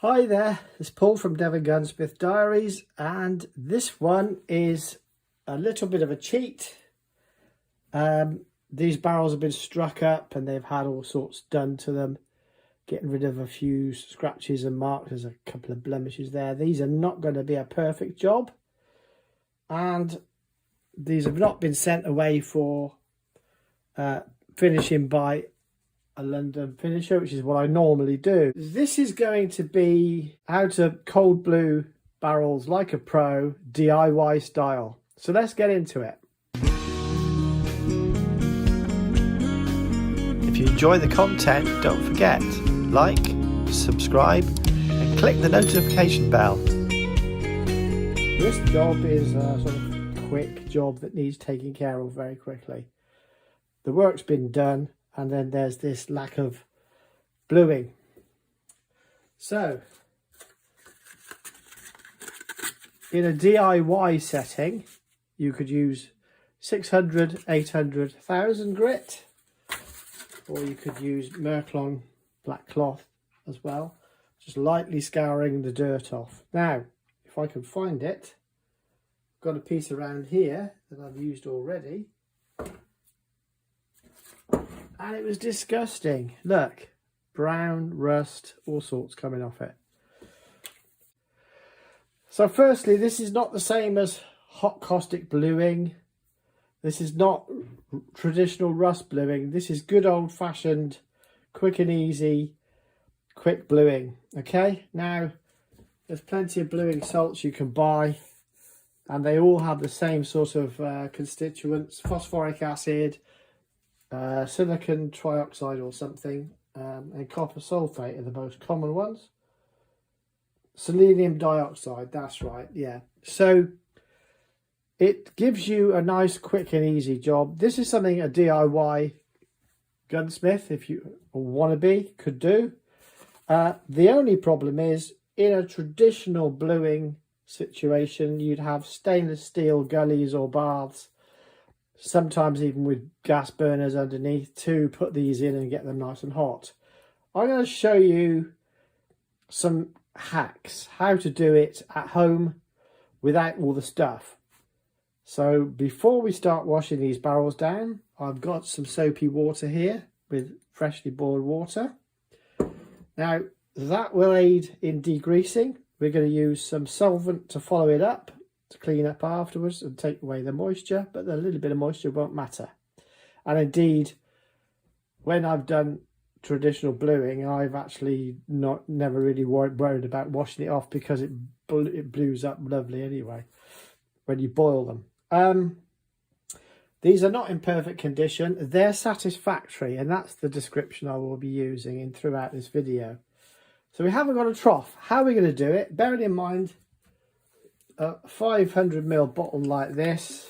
Hi there, it's Paul from Devongunsmith Diaries, and this one is a little bit of a cheat. These barrels have been struck up and they've had all sorts done to them, getting rid of a few scratches and marks. There's a couple of blemishes there. These are not going to be a perfect job, and these have not been sent away for finishing by a London finisher, which is what I normally do. This is going to be how to cold blue barrels like a pro, DIY style. So let's get into it. If you enjoy the content, don't forget, like, subscribe and click the notification bell. This job is a sort of quick job that needs taking care of very quickly. The work's been done, and then there's this lack of bluing. So in a DIY setting, you could use 600, 800, 1000 grit, or you could use Merklon black cloth as well, just lightly scouring the dirt off. Now, if I can find it, I've got a piece around here that I've used already. And it was disgusting. Look, brown, rust, all sorts coming off it. So firstly, this is not the same as hot caustic bluing. This is not traditional rust bluing. This is good old fashioned, quick and easy, quick bluing. Okay, now there's plenty of bluing salts you can buy, and they all have the same sort of constituents: phosphoric acid, silicon trioxide or something, and copper sulfate are the most common ones. Selenium dioxide, that's right, yeah. So it gives you a nice, quick and easy job. This is something a DIY gunsmith, if you want to be, could do. The only problem is, in a traditional bluing situation, you'd have stainless steel gullies or baths, sometimes even with gas burners underneath, to put these in and get them nice and hot. I'm going to show you some hacks, how to do it at home without all the stuff. So before we start washing these barrels down, I've got some soapy water here with freshly boiled water. Now that will aid in degreasing. We're going to use some solvent to follow it up, to clean up afterwards and take away the moisture, but a little bit of moisture won't matter. And indeed, when I've done traditional bluing, I've actually never really worried about washing it off, because it blues up lovely anyway when you boil them. These are not in perfect condition. They're satisfactory, and that's the description I will be using throughout this video. So we haven't got a trough. How are we going to do it? Bearing in mind, a 500ml bottle like this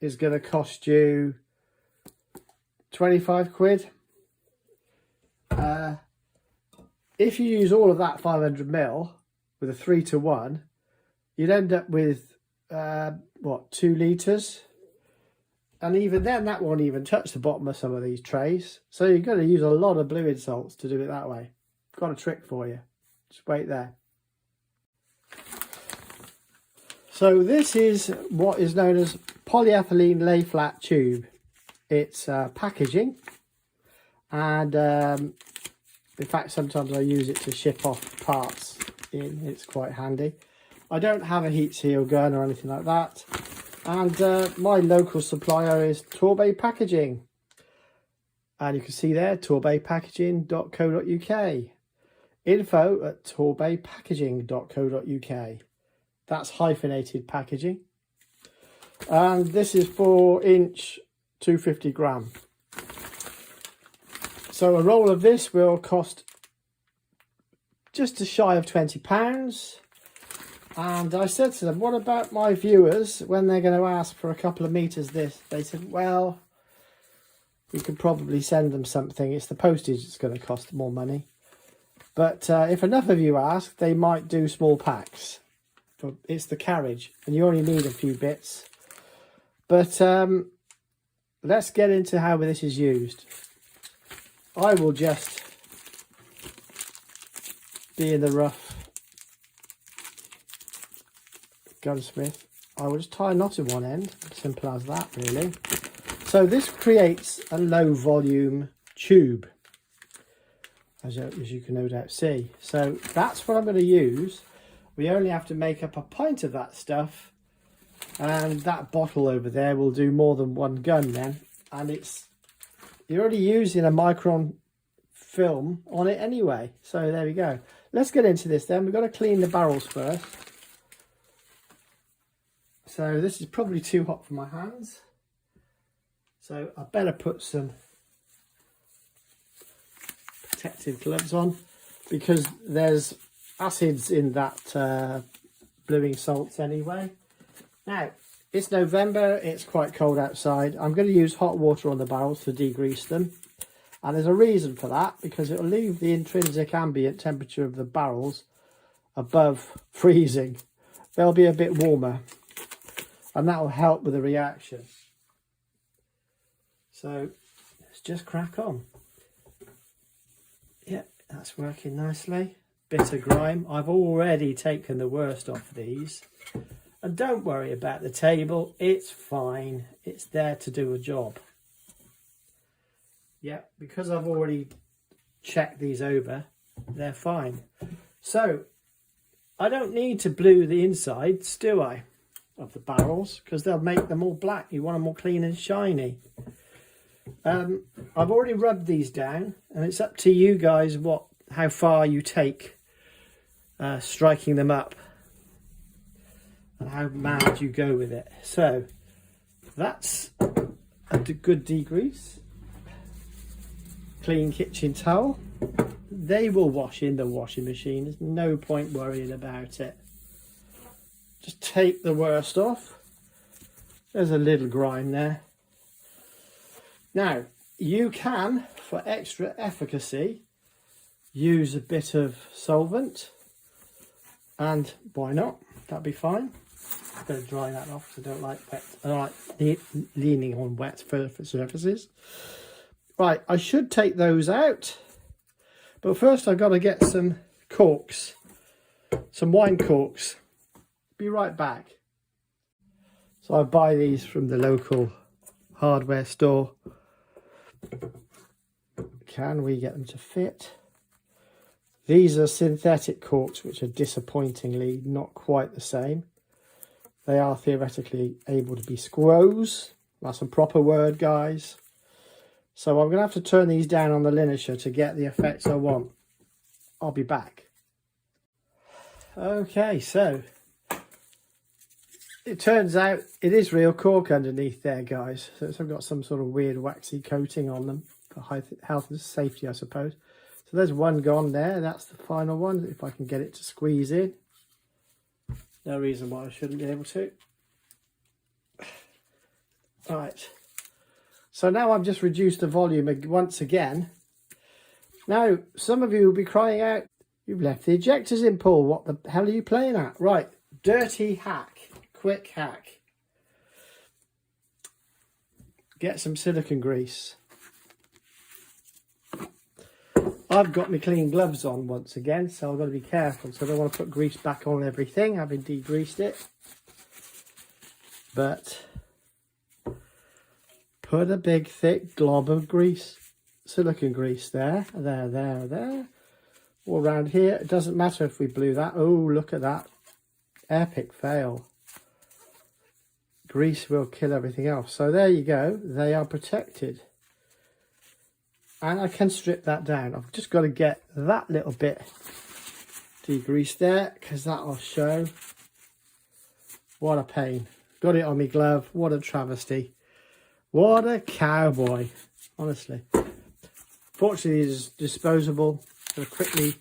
is going to cost you 25 quid. If you use all of that 500ml with a 3-to-1, you'd end up with 2 litres, and even then that won't even touch the bottom of some of these trays. So you're going to use a lot of bluing salts to do it that way. Got a trick for you, just wait there. So this is what is known as polyethylene lay flat tube. It's packaging, and in fact sometimes I use it to ship off parts in. It's quite handy. I don't have a heat seal gun or anything like that, and my local supplier is Torbay Packaging, and you can see there, torbaypackaging.co.uk, info@torbaypackaging.co.uk. That's hyphenated packaging, and this is 4-inch 250 gram. So a roll of this will cost just shy of £20. And I said to them, what about my viewers when they're going to ask for a couple of meters this? They said, well, we could probably send them something. It's the postage that's going to cost more money. But if enough of you ask, they might do small packs. It's the carriage, and you only need a few bits. But let's get into how this is used. I will just being the rough gunsmith, I will just tie a knot in one end. Simple as that, really. So this creates a low volume tube, as you can no doubt see. So that's what I'm going to use. We only have to make up a pint of that stuff, and that bottle over there will do more than one gun then. And you're already using a micron film on it anyway. So there we go. Let's get into this then. We've got to clean the barrels first. So this is probably too hot for my hands. So I better put some protective gloves on, because there's acids in that bluing salts anyway. Now, it's November, it's quite cold outside. I'm going to use hot water on the barrels to degrease them. And there's a reason for that, because it will leave the intrinsic ambient temperature of the barrels above freezing. They'll be a bit warmer, and that will help with the reaction. So let's just crack on. Yeah, that's working nicely. Bit of grime. I've already taken the worst off these. And don't worry about the table, it's fine. It's there to do a job. Yeah, because I've already checked these over, they're fine. So I don't need to blue the insides, do I, of the barrels, because they'll make them all black. You want them all clean and shiny. I've already rubbed these down, and it's up to you guys how far you take striking them up and how mad you go with it. So that's a good degrease. Clean kitchen towel. They will wash in the washing machine. There's no point worrying about it. Just take the worst off. There's a little grime there. Now, you can, for extra efficacy, use a bit of solvent, and why not? That'd be fine. Better dry that off, because I don't like wet. I don't like leaning on wet surfaces. Right, I should take those out, but first I've got to get some corks, some wine corks. Be right back. So I buy these from the local hardware store. Can we get them to fit? These are synthetic corks, which are disappointingly not quite the same. They are theoretically able to be squoze. That's a proper word, guys. So I'm going to have to turn these down on the linisher to get the effects I want. I'll be back. Okay, so it turns out it is real cork underneath there, guys. So I've got some sort of weird waxy coating on them for health and safety, I suppose. So there's one gone there. That's the final one, if I can get it to squeeze in. No reason why I shouldn't be able to. Right. So now I've just reduced the volume once again. Now, some of you will be crying out, you've left the ejectors in, Paul. What the hell are you playing at? Right. Dirty hack. Quick hack. Get some silicone grease. I've got my clean gloves on once again, so I've got to be careful. So I don't want to put grease back on everything, having degreased it. But put a big thick glob of grease, silicone grease there, all around here. It doesn't matter if we blew that. Oh, look at that. Epic fail. Grease will kill everything else. So there you go. They are protected. And I can strip that down. I've just got to get that little bit degreased there, because that will show. What a pain. Got it on my glove. What a travesty. What a cowboy. Honestly. Fortunately, it's disposable. I'm going to quickly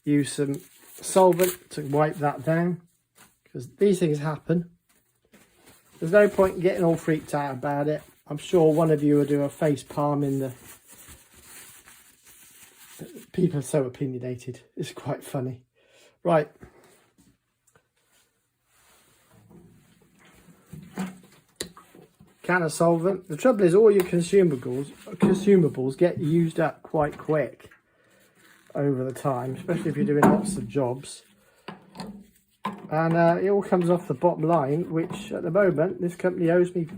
use some solvent to wipe that down, because these things happen. There's no point in getting all freaked out about it. I'm sure one of you will do a face palm in the... People are so opinionated. It's quite funny. Right. Can of solvent. The trouble is all your consumables get used up quite quick. over the time, especially if you're doing lots of jobs. And it all comes off the bottom line, which at the moment this company owes me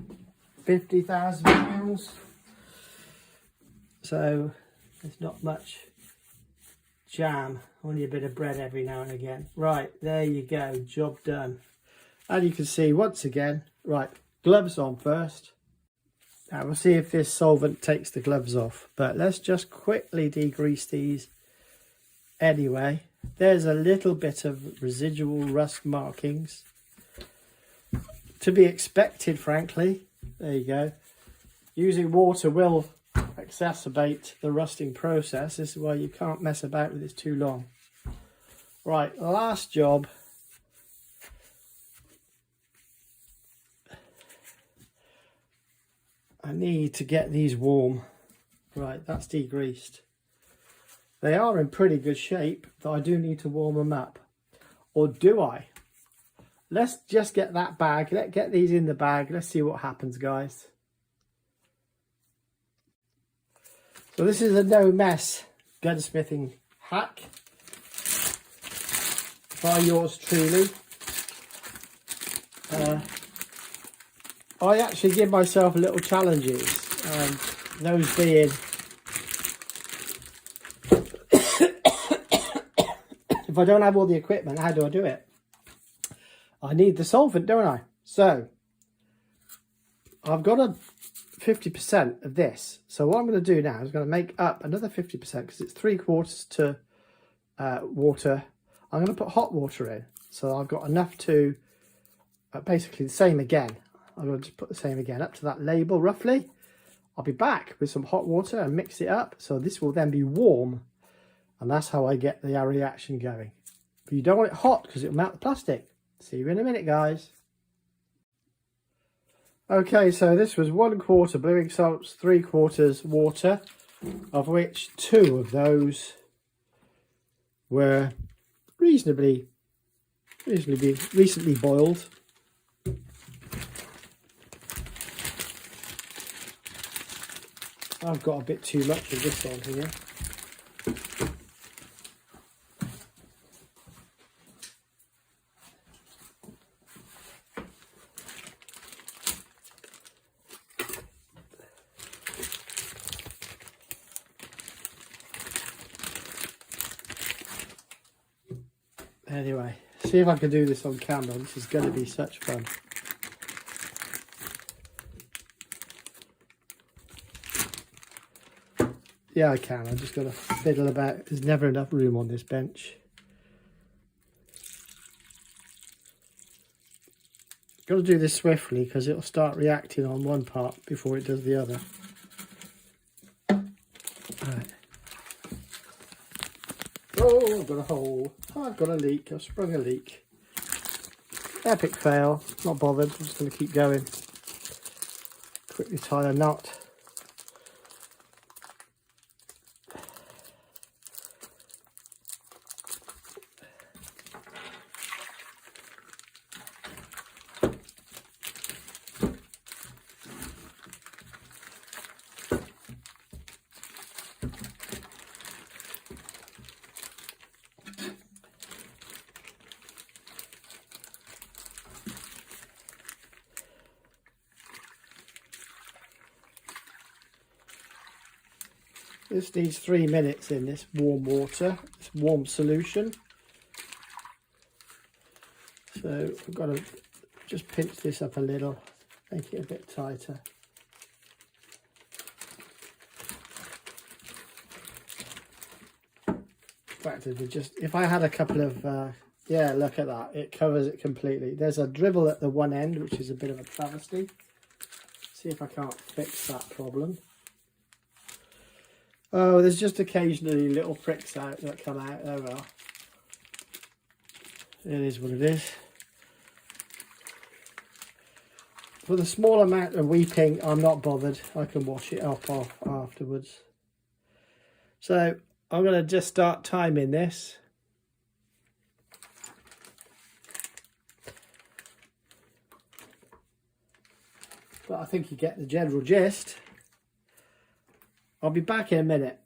£50,000. So there's not much jam, only a bit of bread every now and again. Right, there you go, job done. And you can see once again, right, gloves on first. Now we'll see if this solvent takes the gloves off, but let's just quickly degrease these anyway. There's a little bit of residual rust markings, to be expected, frankly. There you go. Using water will exacerbate the rusting process. This is why you can't mess about with this too long. Right, last job. I need to get these warm. Right, that's degreased. They are in pretty good shape, but I do need to warm them up. Or do I? Let's just get that bag. Let's get these in the bag. Let's see what happens, guys. So this is a no mess gunsmithing hack by yours truly. I actually give myself little challenges, those being if I don't have all the equipment, how do I do it? I need the solvent, don't I? So I've got a 50% of this. So what I'm going to do now is going to make up another 50% because it's 3/4 to water. I'm going to put hot water in. So I've got enough to basically the same again. I'm going to just put the same again up to that label roughly. I'll be back with some hot water and mix it up. So this will then be warm. And that's how I get the reaction going. But you don't want it hot because it'll melt the plastic. See you in a minute, guys. Okay, so this was 1/4 blue ink salts, 3/4 water, of which 2 of those were recently boiled. I've got a bit too much of this on here. Anyway, see if I can do this on camera. This is going to be such fun. Yeah, I can. I just got to fiddle about. There's never enough room on this bench. Got to do this swiftly because it'll start reacting on one part before it does the other. Right. Oh, I've got a hole. Oh, I've got a leak. I've sprung a leak. Epic fail. Not bothered. I'm just going to keep going. Quickly tie a knot. This needs 3 minutes in this warm water, this warm solution. So I've got to just pinch this up a little, make it a bit tighter. In fact, if I had a couple of, yeah, look at that, it covers it completely. There's a dribble at the one end, which is a bit of a travesty. See if I can't fix that problem. Oh, there's just occasionally little pricks out that come out. There we are. It is what it is. For the small amount of weeping, I'm not bothered. I can wash it off afterwards. So I'm going to just start timing this. But I think you get the general gist. I'll be back in a minute.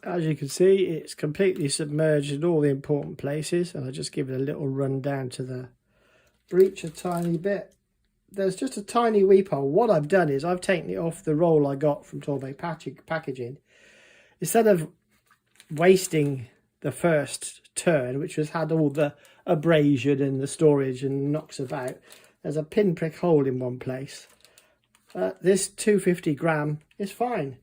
As you can see, it's completely submerged in all the important places, and I just give it a little run down to the breech a tiny bit. There's just a tiny weep hole. What I've done is I've taken it off the roll I got from Torbay packaging. Instead of wasting the first turn, which has had all the abrasion and the storage and knocks about, there's a pinprick hole in one place. This 250 gram is fine.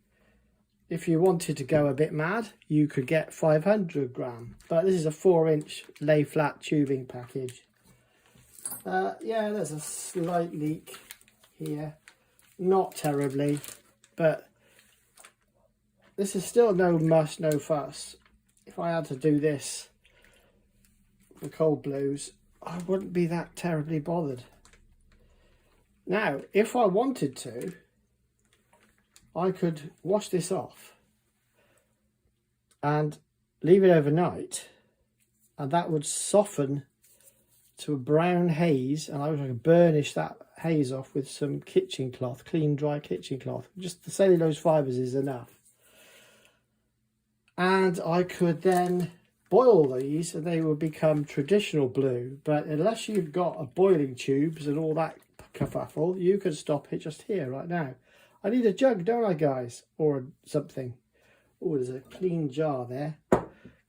If you wanted to go a bit mad, you could get 500 gram, but this is a 4-inch lay flat tubing package. Yeah, there's a slight leak here, not terribly, but this is still no muss, no fuss. If I had to do this for cold blues, I wouldn't be that terribly bothered. Now, if I wanted to, I could wash this off and leave it overnight, and that would soften to a brown haze, and I would burnish that haze off with some kitchen cloth, clean dry kitchen cloth. Just the cellulose fibres is enough. And I could then boil these and they would become traditional blue, but unless you've got a boiling tubes and all that kerfuffle, you can stop it just here right now. I need a jug, don't I, guys? Or something. Oh, there's a clean jar there.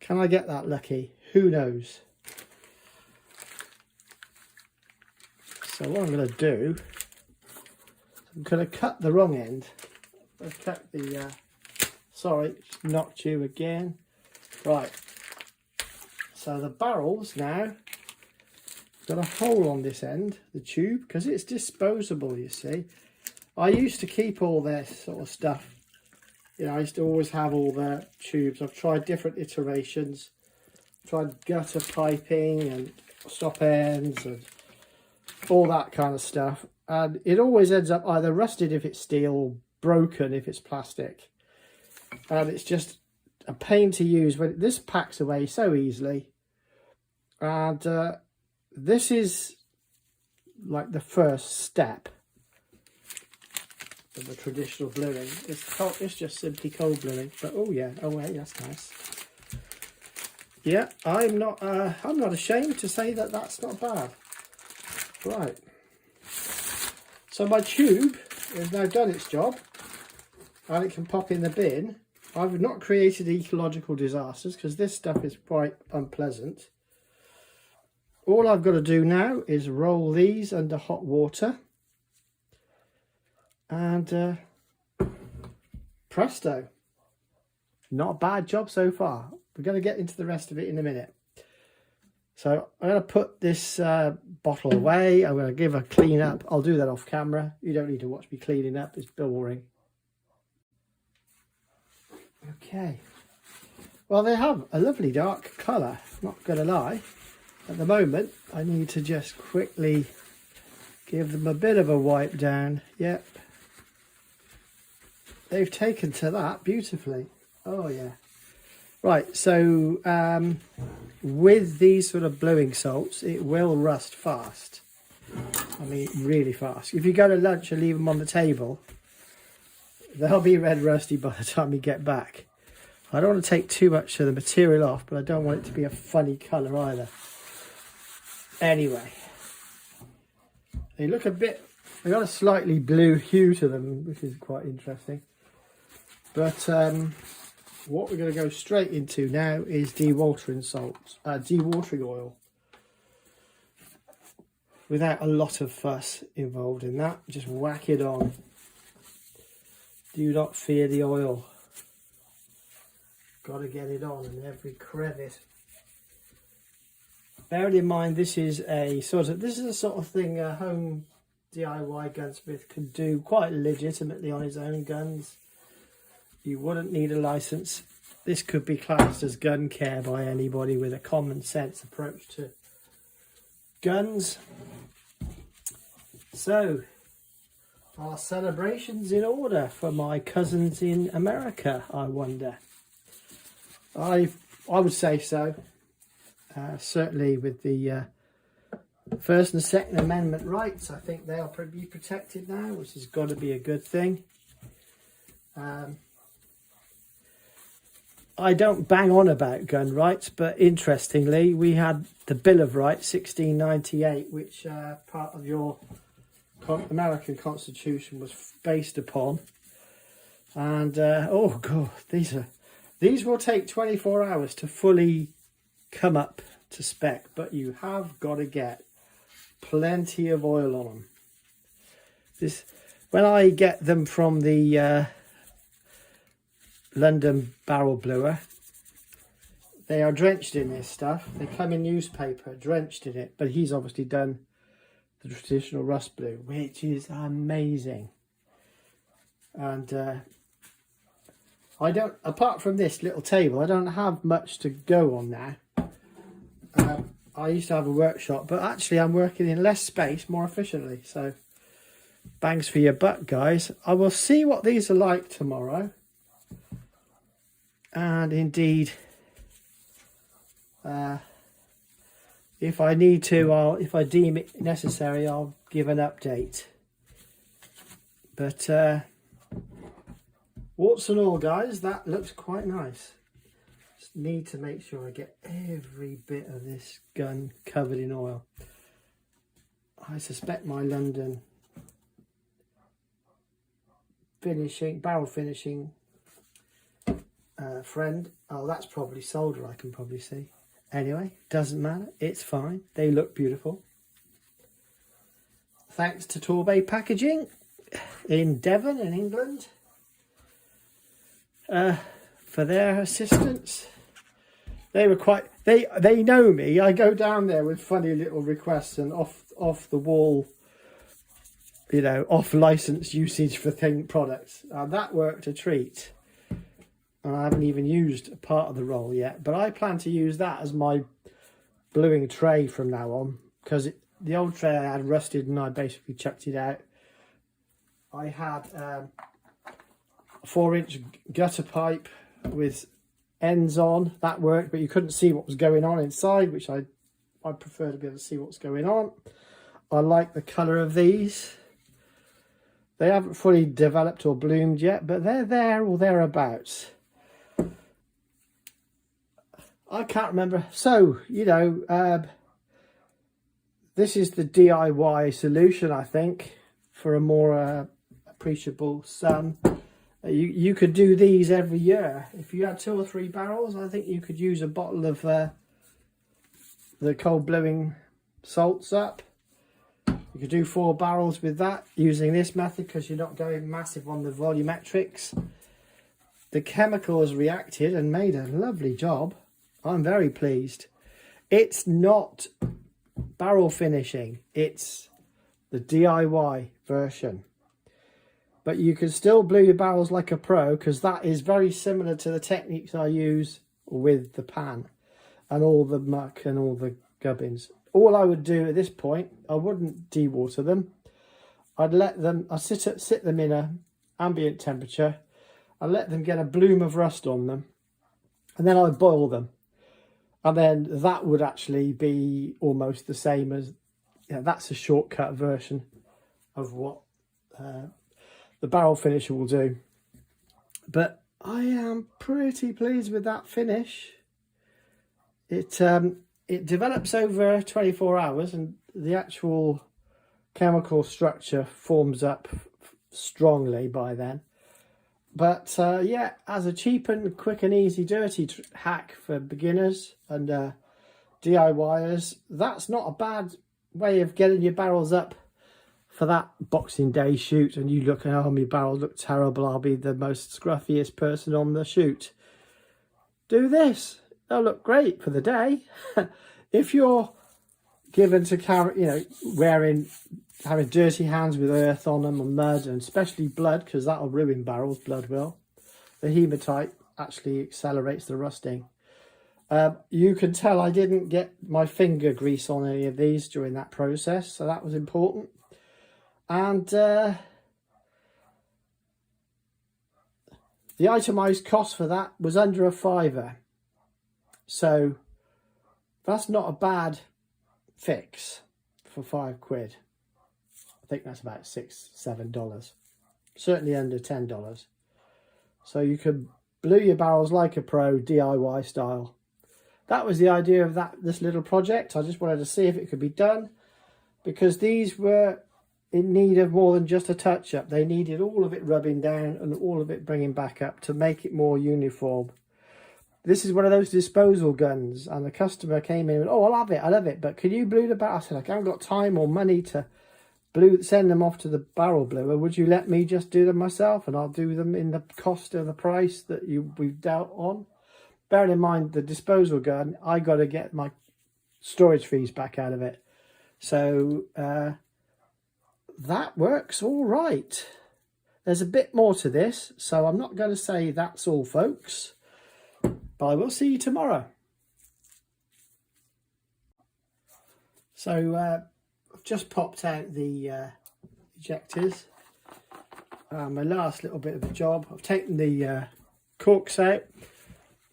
Can I get that lucky? Who knows? So what I'm going to do, I'm going to cut the wrong end. Let's cut the, sorry, just knocked you again. Right. So the barrel's now got a hole on this end, the tube, because it's disposable, you see. I used to keep all this sort of stuff. You know, I used to always have all the tubes. I've tried different iterations. Tried gutter piping and stop ends and all that kind of stuff. And it always ends up either rusted if it's steel or broken if it's plastic. And it's just a pain to use when this packs away so easily. And this is like the first step of the traditional bluing. It's just simply cold bluing, but oh yeah, oh wait, that's nice. Yeah, I'm not ashamed to say that that's not bad. Right, so my tube has now done its job and it can pop in the bin. I've not created ecological disasters because this stuff is quite unpleasant. All I've got to do now is roll these under hot water and presto. Not a bad job so far. We're going to get into the rest of it in a minute. So I'm going to put this bottle away. I'm going to give a clean up. I'll do that off camera. You don't need to watch me cleaning up. It's boring. Okay. Well, they have a lovely dark colour. Not going to lie. At the moment, I need to just quickly give them a bit of a wipe down. Yep. They've taken to that beautifully. Oh, yeah. Right, so with these sort of bluing salts, it will rust fast. I mean, really fast. If you go to lunch and leave them on the table, they'll be red rusty by the time you get back. I don't want to take too much of the material off, but I don't want it to be a funny colour either. Anyway, they look a bit, they got a slightly blue hue to them, which is quite interesting. But what we're going to go straight into now is dewatering salts, dewatering oil. Without a lot of fuss involved in that, just whack it on. Do not fear the oil. Got to get it on in every crevice. Bearing in mind, this is a sort of thing a home DIY gunsmith can do quite legitimately on his own guns. You wouldn't need a license. This could be classed as gun care by anybody with a common sense approach to guns. So, are celebrations in order for my cousins in America, I wonder? I would say so. Certainly with the First and Second Amendment rights, I think they'll be protected now, which has got to be a good thing. I don't bang on about gun rights, but interestingly, we had the Bill of Rights, 1698, which part of your American Constitution was based upon. And oh god, these will take 24 hours to fully come up to spec, but you have got to get plenty of oil on them. When I get them from the London barrel bluer, they are drenched in this stuff. They come in newspaper drenched in it, but he's obviously done the traditional rust blue, which is amazing. And I don't, apart from this little table, I don't have much to go on now. I used to have a workshop, but actually I'm working in less space more efficiently, so bangs for your buck, guys. I will see what these are like tomorrow, and indeed if I need to, if I deem it necessary, I'll give an update. But warts and all, guys, that looks quite nice. Just need to make sure I get every bit of this gun covered in oil. I suspect my London barrel finishing friend, oh, that's probably solder, I can probably see. Anyway, doesn't matter, it's fine. They look beautiful. Thanks to Torbay Packaging in Devon in England for their assistance. They were quite, they know me. I go down there with funny little requests and off the wall, you know, off license usage for products. That worked a treat. And I haven't even used a part of the roll yet, but I plan to use that as my bluing tray from now on, because the old tray I had rusted and I basically chucked it out. I had a 4-inch gutter pipe with ends on. That worked, but you couldn't see what was going on inside, which I prefer to be able to see what's going on. I like the colour of these. They haven't fully developed or bloomed yet, but they're there or thereabouts. I can't remember. So, you know, this is the DIY solution, I think, for a more appreciable sum. You could do these every year. If you had 2 or 3 barrels, I think you could use a bottle of the cold blowing salts up. You could do 4 barrels with that using this method, because you're not going massive on the volumetrics. The chemical has reacted and made a lovely job. I'm very pleased. It's not barrel finishing, it's the DIY version. But you can still blue your barrels like a pro, because that is very similar to the techniques I use with the pan and all the muck and all the gubbins. All I would do at this point, I wouldn't dewater them. I'd let them, I'd sit them in a ambient temperature. I'd let them get a bloom of rust on them, and then I'd boil them. And then that would actually be almost the same as, you know, that's a shortcut version of what the barrel finisher will do. But I am pretty pleased with that finish. It develops over 24 hours, and the actual chemical structure forms up strongly by then. But yeah, as a cheap and quick and easy dirty hack for beginners and DIYers, that's not a bad way of getting your barrels up for that Boxing Day shoot. And you look, oh, my barrels look terrible, I'll be the most scruffiest person on the shoot. Do this, they'll look great for the day. If you're given to carry, you know, having dirty hands with earth on them and mud, and especially blood, because that'll ruin barrels, blood will. The hematite actually accelerates the rusting. You can tell I didn't get my finger grease on any of these during that process, so that was important. And the itemised cost for that was under a £5. So that's not a bad fix for £5. I think that's about $6-7, certainly under $10. So you could Blue your barrels like a pro, DIY style. That was the idea of this little project. I just wanted to see if it could be done, because these were in need of more than just a touch-up. They needed all of it rubbing down and all of it bringing back up to make it more uniform. This is one of those disposal guns, and the customer came in and, oh, I love it, but can you blue the barrel? I said, I haven't got time or money to send them off to the barrel bluer. Would you let me just do them myself, and I'll do them in the cost of the price that we've dealt on? Bearing in mind the disposal gun, I got to get my storage fees back out of it. So that works all right. There's a bit more to this, so I'm not going to say that's all, folks. But I will see you tomorrow. So I've just popped out the ejectors. My last little bit of the job. I've taken the corks out.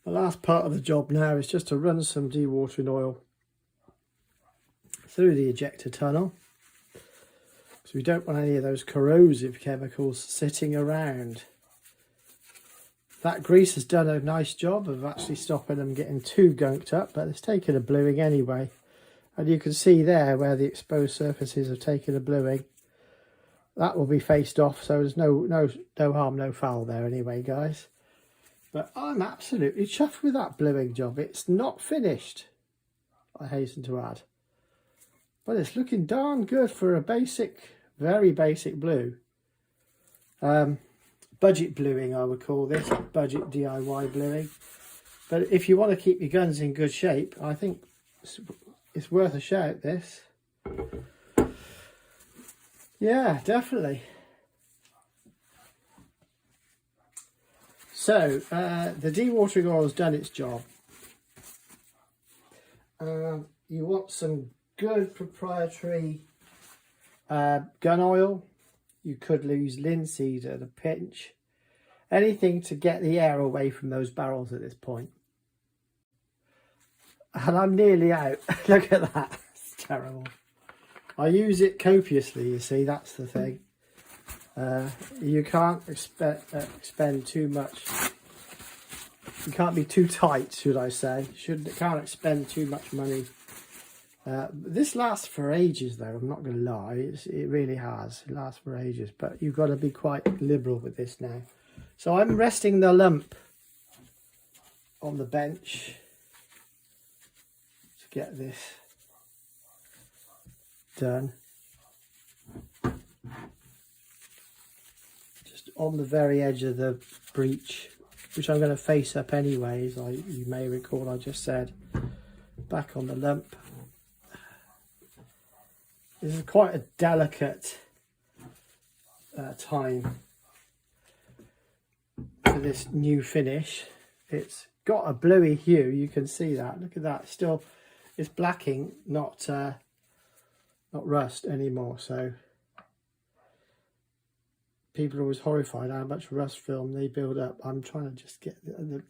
The last part of the job now is just to run some dewatering oil through the ejector tunnel, so we don't want any of those corrosive chemicals sitting around. That grease has done a nice job of actually stopping them getting too gunked up, but it's taken a bluing anyway. And you can see there where the exposed surfaces have taken a bluing. That will be faced off, so there's no harm, no foul there anyway, guys. But I'm absolutely chuffed with that bluing job. It's not finished, I hasten to add. But it's looking darn good for a basic, very basic blue. Budget bluing, I would call this. Budget DIY bluing. But if you want to keep your guns in good shape, I think it's worth a shout, this. Yeah, definitely. So, the dewatering oil has done its job. You want some good proprietary gun oil. You could use linseed at a pinch. Anything to get the air away from those barrels at this point. And I'm nearly out. Look at that. It's terrible. I use it copiously, you see, that's the thing. You can't expend too much. You can't be too tight, should I say. Can't expend too much money. This lasts for ages, though. I'm not going to lie. It really has. It lasts for ages. But you've got to be quite liberal with this now. So I'm resting the lump on the bench to get this done. Just on the very edge of the breech, which I'm going to face up anyways. You may recall I just said back on the lump. This is quite a delicate time for this new finish. It's got a bluey hue, you can see that. Look at that. Still, it's blacking, not rust anymore. So people are always horrified how much rust film they build up. I'm trying to just get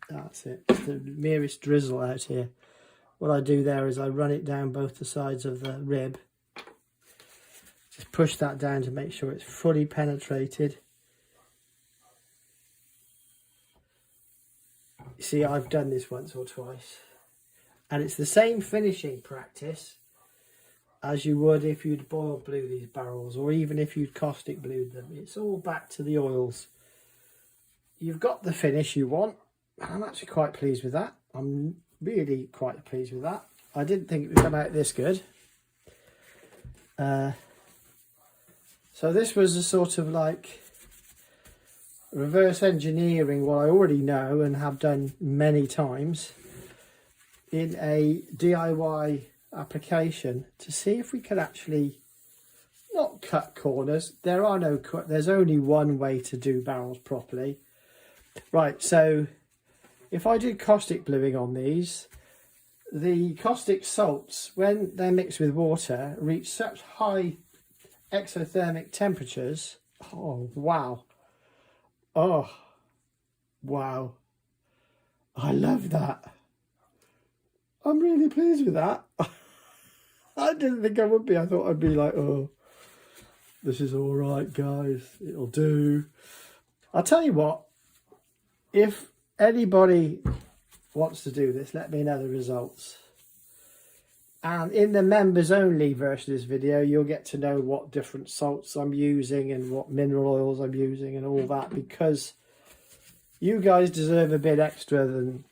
that's it. The merest drizzle out here. What I do there is I run it down both the sides of the rib. Just push that down to make sure it's fully penetrated. You see, I've done this once or twice. And it's the same finishing practice as you would if you'd boil blue these barrels, or even if you'd caustic blued them. It's all back to the oils. You've got the finish you want. I'm actually quite pleased with that. I'm really quite pleased with that. I didn't think it would come out this good. So this was a sort of like reverse engineering what I already know and have done many times in a DIY application to see if we could actually not cut corners. There's only one way to do barrels properly. Right, so if I do caustic bluing on these, the caustic salts, when they're mixed with water, reach such high exothermic temperatures. Oh wow. Oh wow, I love that. I'm really pleased with that. I didn't think I would be. I thought I'd be like, oh, this is all right, guys, it'll do. I'll tell you what, if anybody wants to do this, let me know the results. And in the members only version of this video, you'll get to know what different salts I'm using and what mineral oils I'm using and all that, because you guys deserve a bit extra than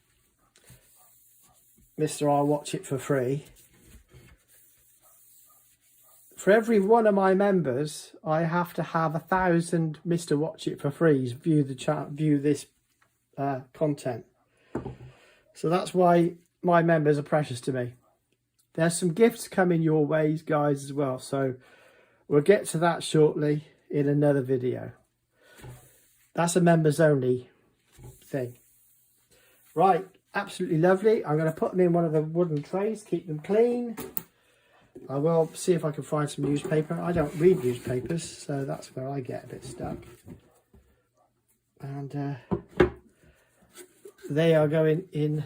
Mr. I'll watch it for free. For every one of my members, I have to have 1,000 Mr. Watch It for Frees view this content. So that's why my members are precious to me. There's some gifts coming your ways, guys, as well. So we'll get to that shortly in another video. That's a members only thing. Right, absolutely lovely. I'm going to put them in one of the wooden trays, keep them clean. I will see if I can find some newspaper. I don't read newspapers, so that's where I get a bit stuck. And they are going in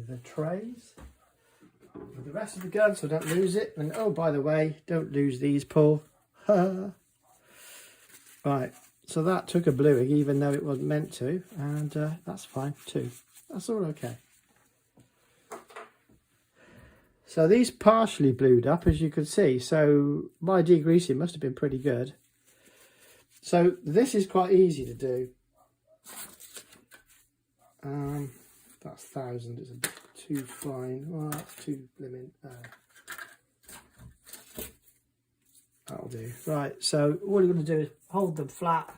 the trays with the rest of the gun, so don't lose it. And oh, by the way, don't lose these, Paul. Right, so that took a bluing, even though it wasn't meant to, and that's fine too. That's all okay. So these partially blued up, as you can see. So my degreasing must have been pretty good. So this is quite easy to do. That's 1,000 is a bit too fine. Well, that's too blimmin'. That'll do. Right, so all you're going to do is hold them flat.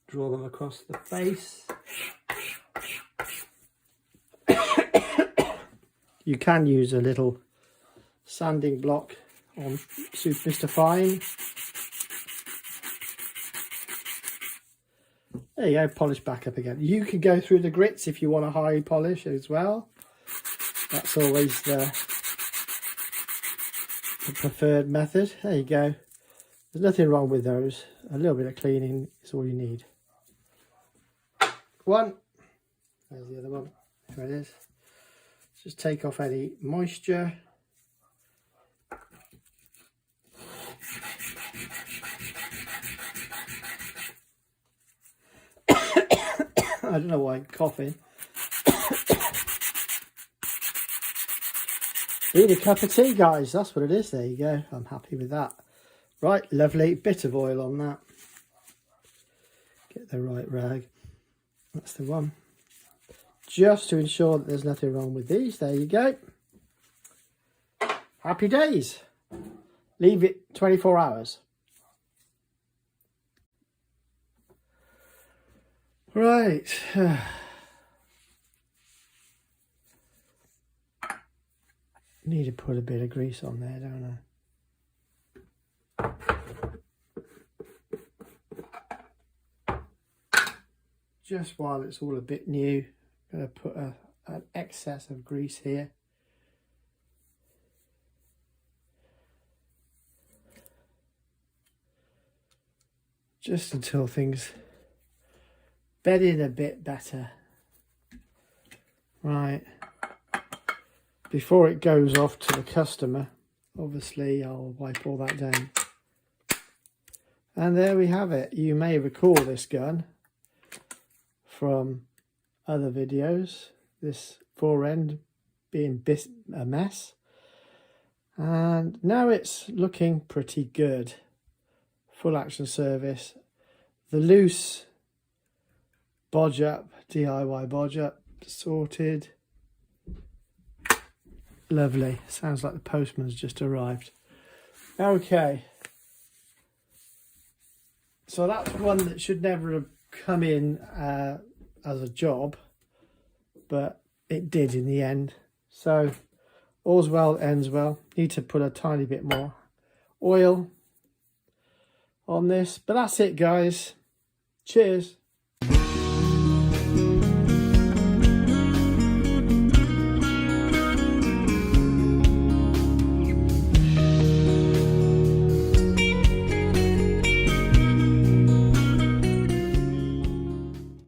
Draw them across the face. You can use a little sanding block on Mr. Fine. There you go, polish back up again. You can go through the grits if you want a high polish as well. That's always the preferred method. There you go. There's nothing wrong with those. A little bit of cleaning is all you need. One. There's the other one. There it is. Just take off any moisture. I don't know why I'm coughing. Need a cup of tea, guys. That's what it is. There you go. I'm happy with that. Right, lovely. Bit of oil on that. Get the right rag. That's the one. Just to ensure that there's nothing wrong with these. There you go. Happy days. Leave it 24 hours. Right. Need to put a bit of grease on there, don't I? Just while it's all a bit new. Going to put an excess of grease here. Just until things bed in a bit better. Right. Before it goes off to the customer, obviously I'll wipe all that down. And there we have it. You may recall this gun from other videos, this fore end being a mess, and now it's looking pretty good. Full action service, the loose bodge up, DIY bodge up, sorted. Lovely. Sounds like the postman's just arrived. Okay, so that's one that should never have come in as a job, but it did in the end. So all's well ends well. Need to put a tiny bit more oil on this, but that's it, guys. Cheers.